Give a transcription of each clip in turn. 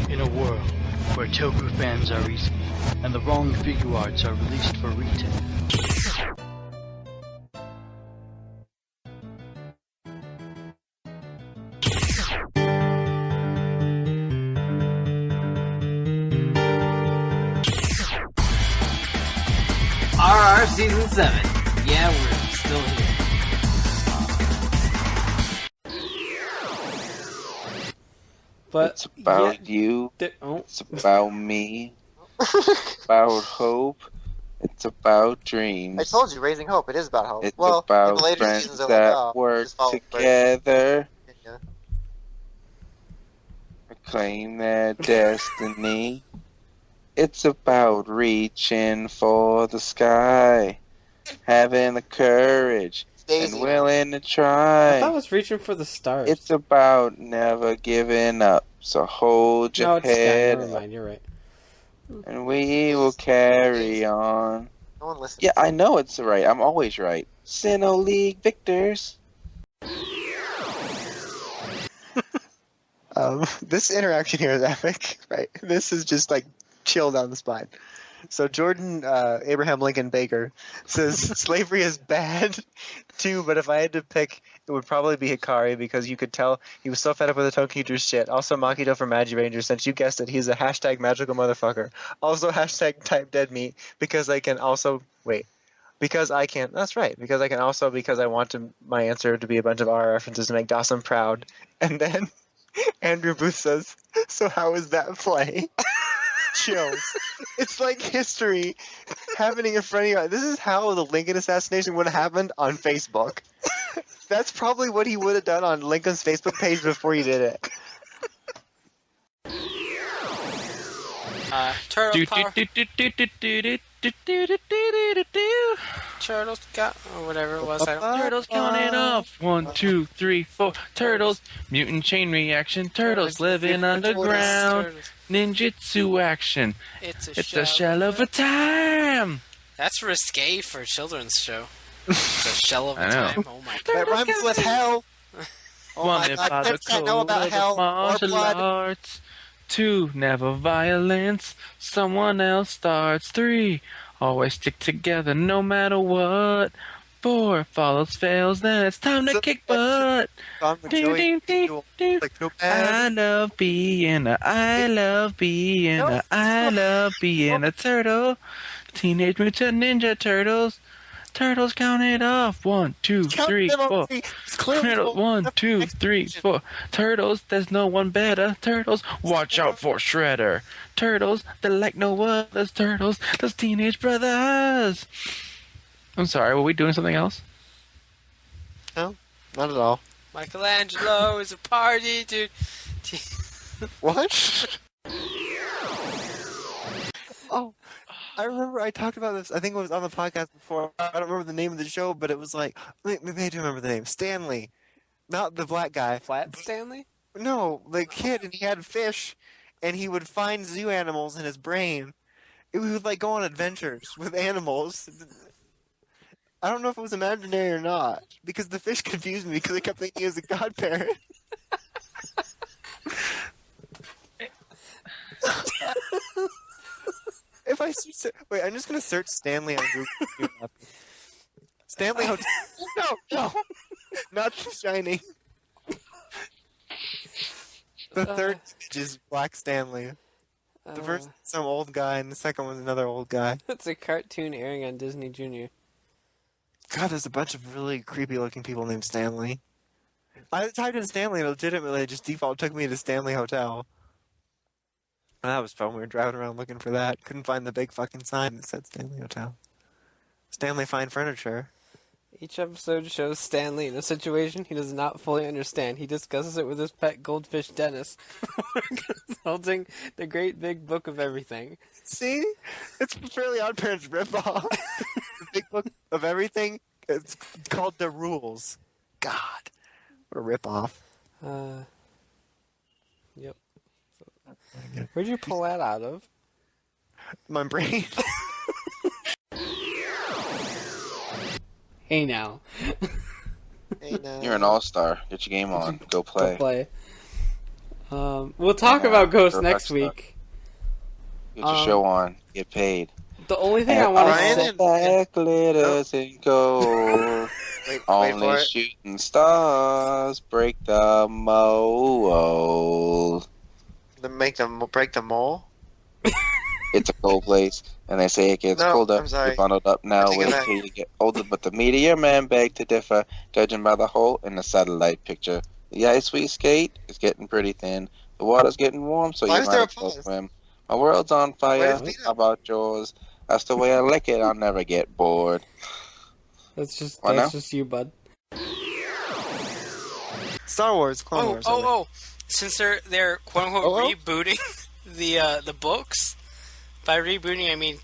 In a world where toku fans are easy and the wrong figure arts are released for retail. RR Season 7. Yeah, we're still here. But it's about you. It's about me. About hope. It's about dreams. I told you, Raising Hope. It is about hope. It's well, about in the later friends seasons, that work together. Yeah. Claim their destiny. It's about reaching for the sky. Having the courage and willing to try. I thought it was reaching for the stars. It's about never giving up. So hold your head. Never mind, you're right. And we will carry on. No one listens. Yeah, I know it's right. I'm always right. Sinnoh League victors. This interaction here is epic, right? This is just like chill down the spine. So Jordan Abraham Lincoln Baker says slavery is bad too, but if I had to pick, it would probably be Hikari because you could tell he was so fed up with the Tokiju's shit. Also Makito from Magi Ranger, since you guessed it, he's a hashtag magical motherfucker. Also hashtag type dead meat because I can also because I can. That's right. Because I can also because I want my answer to be a bunch of R references to make Dawson proud. And then Andrew Booth says, "So how is that play?" Chills. It's like history happening in front of you. This is how the Lincoln assassination would have happened on Facebook. That's probably what he would have done on Lincoln's Facebook page before he did it. Turtle power. Turtles got or whatever it was. Turtles counting off. 1, 2, 3, 4. Turtles. Mutant chain reaction. Turtles living underground. Ninjutsu action. It's a shell of a time. That's risque for a children's show. It's a shell of a time. Oh my god. That rhymes with hell. Oh my god. Kids can't know about hell or blood. Arts. 2, never violence. Someone else starts. 3, always stick together no matter what. 4, follows fails, then it's time to kick butt. Ding, ding, ding, ding. I love being a turtle. Teenage Mutant Ninja Turtles. Turtles count it off. 1, 2, 3, 4. Turtles, 1, 2, 3, 4. Turtles, there's no one better. Turtles, watch out for Shredder. Turtles, they're like no others. Turtles, those teenage brothers. I'm sorry, were we doing something else? No, not at all. Michelangelo is a party, dude. What? Oh, I remember I talked about this. I think it was on the podcast before. I don't remember the name of the show, but it was like, maybe I do remember the name. Stanley. Not the black guy. Flat Stanley? No, the kid, and he had fish, and he would find zoo animals in his brain. He would like go on adventures with animals. I don't know if it was imaginary or not, because the fish confused me because I kept thinking he was a godparent. If I wait, I'm just gonna search Stanley on Google. Stanley Hotel. No, not The Shining. The third is Black Stanley. The first is some old guy, and the second one's another old guy. It's a cartoon airing on Disney Junior. God, there's a bunch of really creepy-looking people named Stanley. I typed in Stanley, and legitimately just default took me to Stanley Hotel. And that was fun. We were driving around looking for that. Couldn't find the big fucking sign that said Stanley Hotel. Stanley Fine Furniture. Each episode shows Stanley in a situation he does not fully understand. He discusses it with his pet goldfish, Dennis, consulting the great big book of everything. See? It's Fairly Odd Parents ripoff. The big book of everything. It's called The Rules. God. What a ripoff. Yep. Where'd you pull that out of? My brain. Hey now. Hey now. You're an all-star. Get your game on. Go play. We'll talk about Ghost next week. Get your show on. Get paid. The only thing I want to say... Black glitters and gold. Wait Only for it. shooting stars break the mold. Break the mole? It's a cold place, and they say it gets No, colder. I'm sorry. You're bundled up now, take it wait back. till you get older. But the meteor man begged to differ, judging by the hole in the satellite picture. The ice we skate is getting pretty thin. The water's getting warm, so Why you is there might a as well pause? swim. My world's on Where fire. is Peter? How about yours? That's the way I like it. I'll never get bored. That's just What now? you, bud. Star Wars, Clone Wars. Since they're quote unquote rebooting the books, by rebooting I mean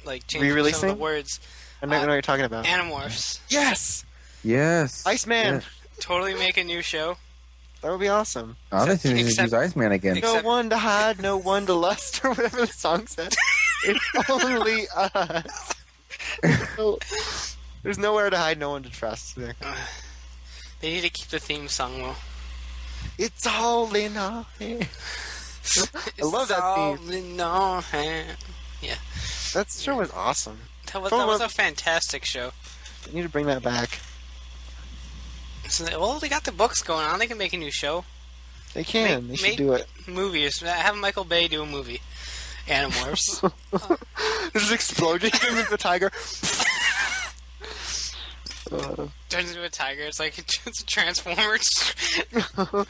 like changing some of Re-releasing? the words. I know what you're talking about. Animorphs. Yes! Yes. Iceman! Yeah. Totally make a new show. That would be awesome. I think they need to Except- use Iceman again. Except- No one to hide, no one to lust, or whatever the song said. It's only us. There's nowhere to hide, no one to trust. They need to keep the theme song though. It's all in our hands. I love that theme. In our hand. Yeah. That show was awesome. That was a fantastic show. I need to bring that back. So, well, they got the books going on. They can make a new show. They can. They should make do it. Movies. Have Michael Bay do a movie. Animorphs. There's an explosion into a tiger. Turns into a tiger. It's like it's a Transformers. What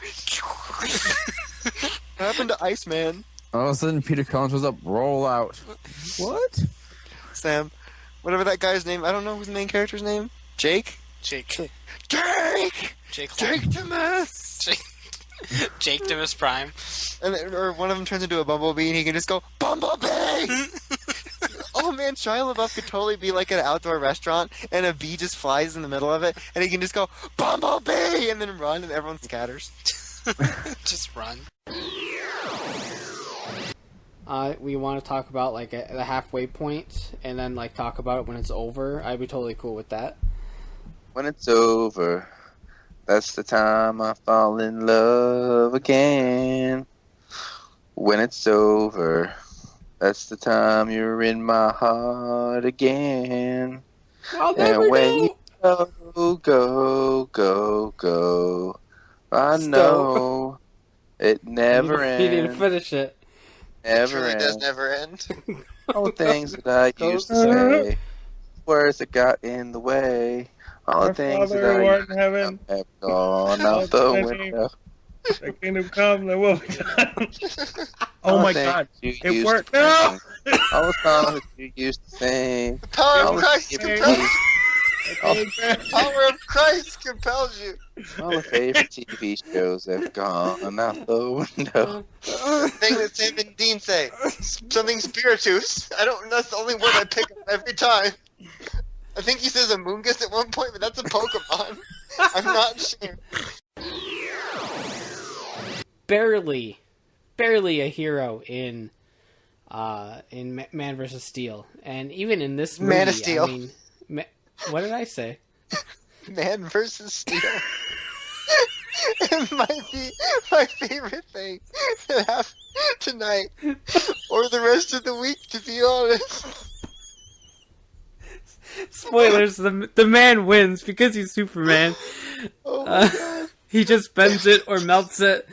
happened to Iceman? All of a sudden, Peter Collins was up. Roll out. What? Sam. Whatever that guy's name. I don't know who's the main character's name. Jake? Jake. Jake! Jake. Jake Demas! Jake Demas Prime. Or one of them turns into a bumblebee and he can just go, Bumblebee! Oh man, Shia LaBeouf could totally be like at an outdoor restaurant and a bee just flies in the middle of it and he can just go, Bumblebee! And then run and everyone scatters. Just run. We want to talk about like the halfway point and then like talk about it when it's over. I'd be totally cool with that. When it's over, that's the time I fall in love again. When it's over, that's the time you're in my heart again. And when you go, I know it never ends. You need to finish it. Never It really does ends. never end. All the things that I used to say, words that got in the way. All the things that I used to heaven, have gone out the window. the kingdom come, the will be done. All Oh the my things god, you it used worked. to No! sing. All the songs that you used to sing. The power All of the Christ favorite compels TV The power of Christ compels you. all the favorite TV shows have gone out the window. The thing that Sam and Dean say. Something spiritus. That's the only word I pick up every time. I think he says Amoongus at one point, but that's a Pokemon. I'm not sure. Barely a hero in Man vs. Steel, and even in this movie, Man of Steel. I mean, what did I say? Man versus Steel. It might be my favorite thing that happened tonight, or the rest of the week, to be honest. Spoilers: the man wins because he's Superman. Oh my god. He just bends it or melts it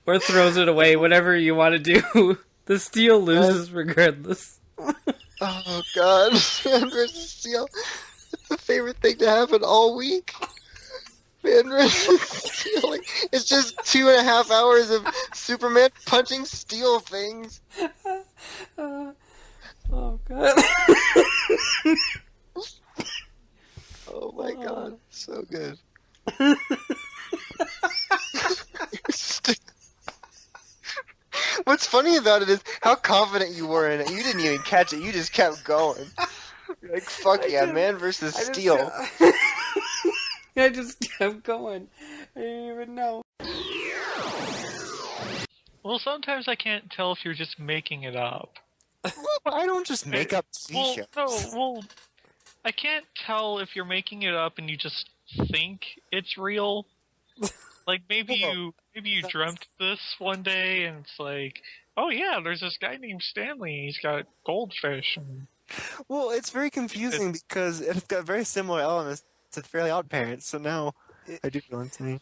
or throws it away, whatever you want to do. The Steel loses regardless. Oh god. Man versus Steel. It's the favorite thing to happen all week. Man versus Steel. Like, it's just 2.5 hours of Superman punching steel things. Oh god. Oh my god. So good. What's funny about it is how confident you were in it. You didn't even catch it. You just kept going. You're like, fuck yeah, man versus Steel. I just kept going. I didn't even know. Well, sometimes I can't tell if you're just making it up. I don't just make up TV shows. I can't tell if you're making it up and you just think it's real, Like maybe you dreamt this one day, and it's like, oh yeah, there's this guy named Stanley. He's got goldfish. And... Well, it's very confusing because it's got very similar elements to Fairly Odd Parents. So now I do feel insane.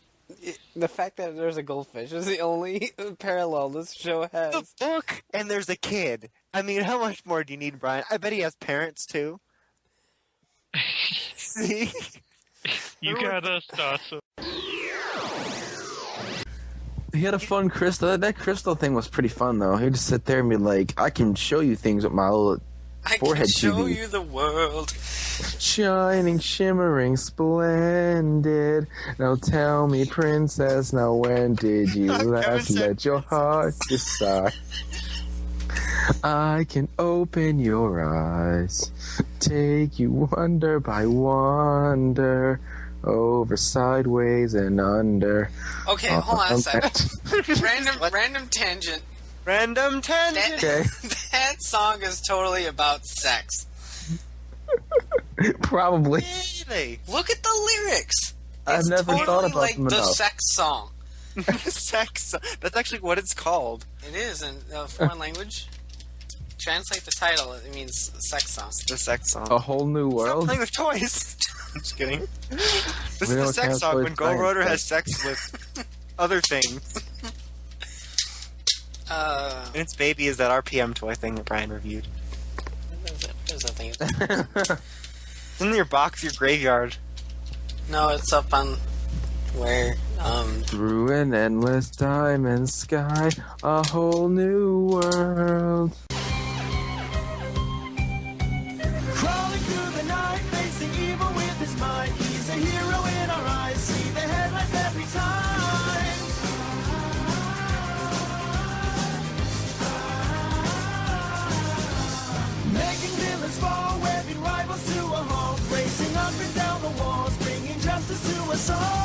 The fact that there's a goldfish is the only parallel this show has. The book, and there's a kid. I mean, how much more do you need, Brian? I bet he has parents too. See, you got us, Dawson. He had a fun crystal. That crystal thing was pretty fun, though. He'd just sit there and be like, I can show you things with my little forehead I can show TV. you the world. Shining, shimmering, splendid. Now tell me, princess, now when did you last let your heart decide? I can open your eyes, take you wonder by wonder, over, sideways, and under. Okay, hold on a second. Random tangent. Random tangent. Okay. That song is totally about sex. Probably. Really? Look at the lyrics. I've It's never totally thought about like them the enough. sex song. Sex. That's actually what it's called. It is in a foreign language. Translate the title. It means sex song. The sex song. A whole new Stop world. playing with toys. I'm just kidding. This is We the don't sex have song toys when Gold playing Rotor with has sex with other things. And its baby is that RPM toy thing that Brian reviewed. What is that thing? It's in your box, your graveyard. No, it's up on where. Through an endless diamond sky, a whole new world. Crawling through the night, facing evil with his might. He's a hero in our eyes. See the headlights every time. Making villains fall, webbing rivals to a halt. Racing up and down the walls, bringing justice to us all.